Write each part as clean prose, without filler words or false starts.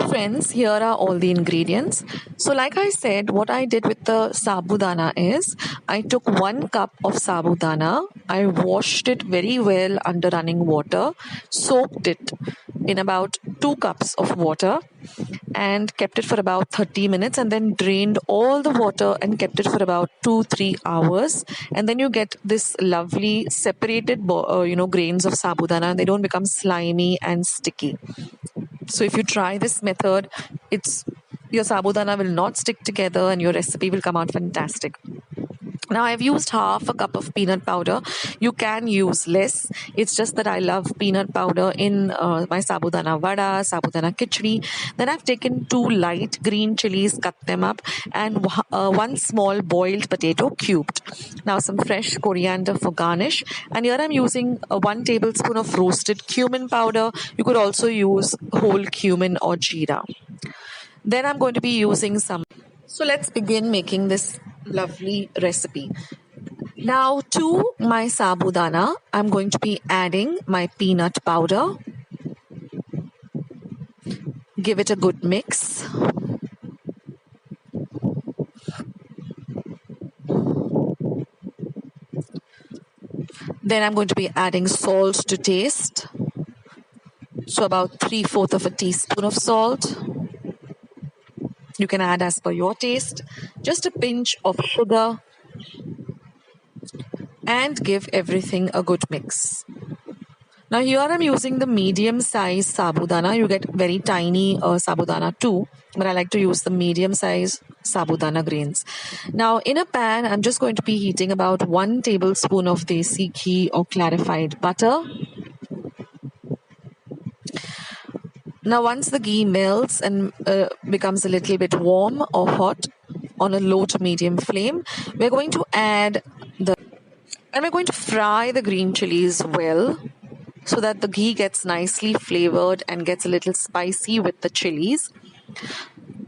friends, here are all the ingredients. So like I said, what I did with the sabudana is I took 1 cup of sabudana. I washed it very well under running water, soaked it in about 2 cups of water and kept it for about 30 minutes, and then drained all the water and kept it for about 2-3 hours, and then you get this lovely separated grains of sabudana. They don't become slimy and sticky. So if you try this method, your sabudana will not stick together and your recipe will come out fantastic. Now I've used half a cup of peanut powder. You can use less. It's just that I love peanut powder in my sabudana vada, sabudana khichdi. Then I've taken 2 light green chilies, cut them up, and 1 small boiled potato cubed. Now some fresh coriander for garnish. And here I'm using 1 tablespoon of roasted cumin powder. You could also use whole cumin or jeera. Then I'm going to be using some. So let's begin making this lovely recipe. Now to my sabudana, I'm going to be adding my peanut powder. Give it a good mix. Then I'm going to be adding salt to taste. So about 3/4 of a teaspoon of salt. You can add as per your taste. Just a pinch of sugar. And give everything a good mix. Now here I'm using the medium size sabudana. You get very tiny sabudana too, but I like to use the medium size sabudana grains. Now in a pan, I'm just going to be heating about 1 tablespoon of desi ghee or clarified butter. Now once the ghee melts and becomes a little bit warm or hot on a low to medium flame, we're going to fry the green chilies well so that the ghee gets nicely flavored and gets a little spicy with the chilies.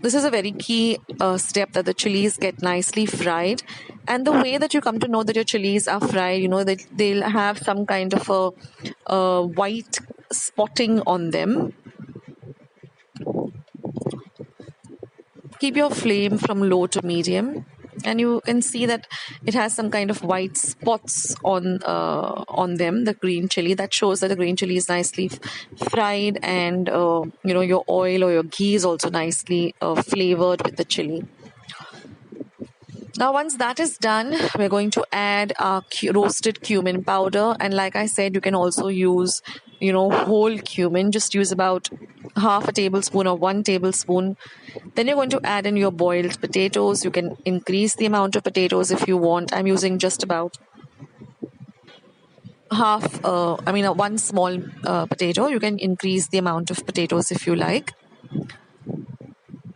This is a very key step, that the chilies get nicely fried. And the way that you come to know that your chilies are fried, that they'll have some kind of a white spotting on them. Keep your flame from low to medium, and you can see that it has some kind of white spots on them, the green chili. That shows that the green chili is nicely fried, and your oil or your ghee is also nicely flavored with the chili. Now once that is done, we're going to add our roasted cumin powder, and like I said, you can also use whole cumin. Just use about half a tablespoon or 1 tablespoon. Then you're going to add in your boiled potatoes. You can increase the amount of potatoes if you want. I'm using just about 1 small potato. You can increase the amount of potatoes if you like.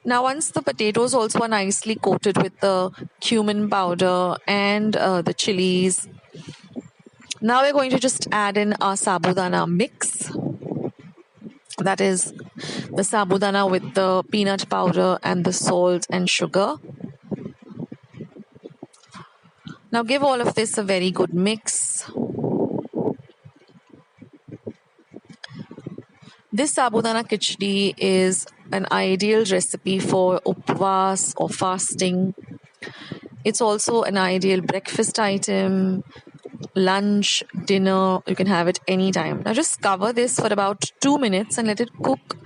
Now once the potatoes also are nicely coated with the cumin powder and the chilies, now we're going to just add in our sabudana mix. That is the sabudana with the peanut powder and the salt and sugar. Now give all of this a very good mix. This Sabudana Khichdi is an ideal recipe for Upwas or fasting. It's also an ideal breakfast item, lunch, dinner. You can have it anytime. Now just cover this for about 2 minutes and let it cook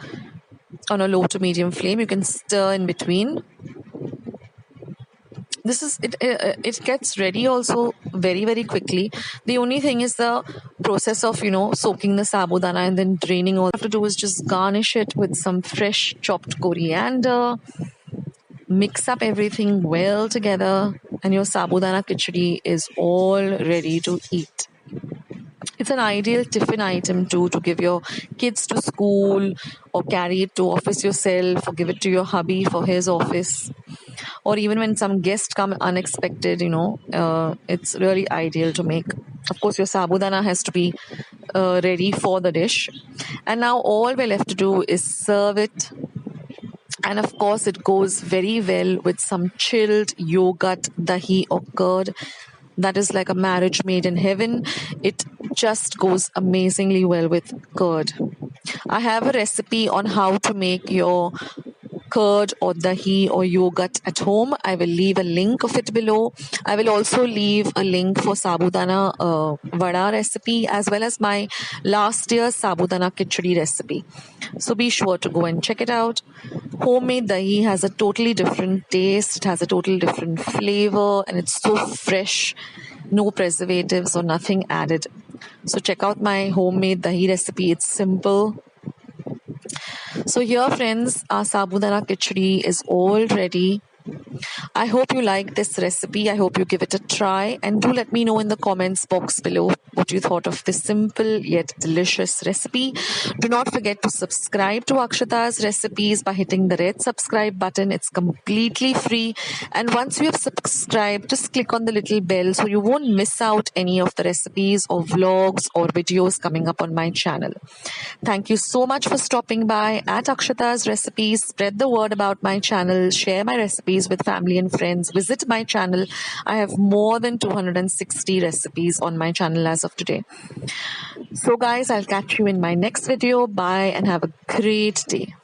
on a low to medium flame. You can stir in between. This is it. It gets ready also very, very quickly. The only thing is the process of soaking the sabudana and then draining. All you have to do is just garnish it with some fresh chopped coriander. Mix up everything well together, and your sabudana khichdi is all ready to eat. It's an ideal tiffin item too, to give your kids to school, or carry it to office yourself, or give it to your hubby for his office, or even when some guests come unexpected. It's really ideal to make. Of course, your sabudana has to be ready for the dish, and now all we're left to do is serve it. And of course, it goes very well with some chilled yogurt, dahi or curd. That is like a marriage made in heaven. It just goes amazingly well with curd. I have a recipe on how to make your curd or dahi or yogurt at home. I will leave a link of it below. I will also leave a link for Sabudana vada recipe as well as my last year's Sabudana Khichdi recipe. So be sure to go and check it out. Homemade dahi has a totally different taste. It has a totally different flavor and it's so fresh. No preservatives or nothing added. So check out my homemade dahi recipe. It's simple. So here friends, our Sabudana Khichdi is all ready. I hope you like this recipe. I hope you give it a try and do let me know in the comments box below what you thought of this simple yet delicious recipe. Do not forget to subscribe to Akshata's recipes by hitting the red subscribe button. It's completely free. And once you have subscribed, just click on the little bell so you won't miss out any of the recipes or vlogs or videos coming up on my channel. Thank you so much for stopping by at Akshata's Recipes. Spread the word about my channel. Share my recipes with family and friends. Visit my channel. I have more than 260 recipes on my channel as of today. So guys, I'll catch you in my next video. Bye and have a great day.